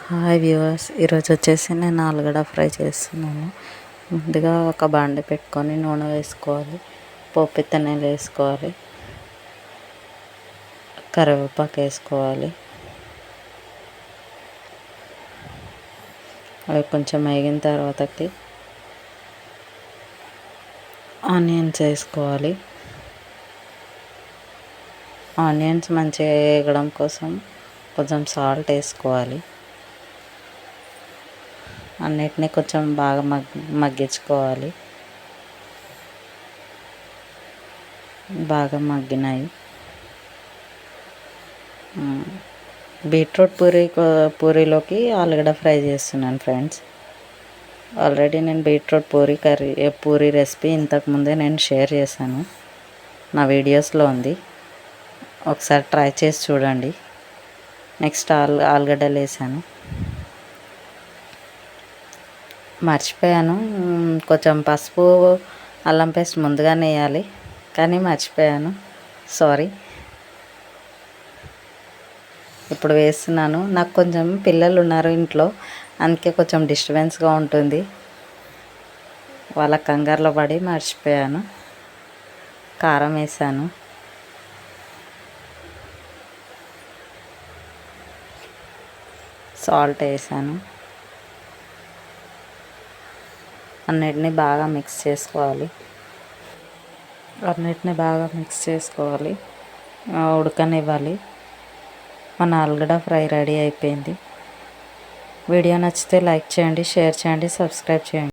Hi viewers, ఈరోజు వచ్చేసి నేను ఆలుగడ్డ ఫ్రై చేస్తున్నాను. ముందుగా ఒక బాండి పెట్టుకొని నూనె వేసుకోవాలి, పోపు విత్తనాలు వేసుకోవాలి, కరివేపాకు వేసుకోవాలి. అవి కొంచెం వేగిన తర్వాతకి ఆనియన్స్ వేసుకోవాలి. ఆనియన్స్ మంచిగా వేగడం కోసం కొంచెం సాల్ట్ వేసుకోవాలి. అన్నిటినీ కొంచెం బాగా మగ్గించుకోవాలి. బాగా మగ్గినాయి. బీట్రూట్ పూరీలోకి ఆలుగడ్డ ఫ్రై చేస్తున్నాను ఫ్రెండ్స్. ఆల్రెడీ నేను బీట్రూట్ పూరీ రెసిపీ ఇంతకుముందే నేను షేర్ చేశాను, నా వీడియోస్లో ఉంది. ఒకసారి ట్రై చేసి చూడండి. నెక్స్ట్ ఆలుగడ్డలు వేసాను. మర్చిపోయాను, కొంచెం పసుపు అల్లం పేస్ట్ ముందుగానే వేయాలి, కానీ మర్చిపోయాను, సారీ. ఇప్పుడు వేస్తున్నాను. నాకు కొంచెం పిల్లలు ఉన్నారు ఇంట్లో, అందుకే కొంచెం డిస్టర్బెన్స్గా ఉంటుంది. వాళ్ళ కంగారులో పడి మర్చిపోయాను. కారం వేసాను, సాల్ట్ వేసాను. అన్నిటినీ బాగా మిక్స్ చేసుకోవాలి. ఉడకనివ్వాలి. మన ఆలుగడ్డ ఫ్రై రెడీ అయిపోయింది. వీడియో నచ్చితే లైక్ చేయండి, షేర్ చేయండి, సబ్స్క్రైబ్ చేయండి.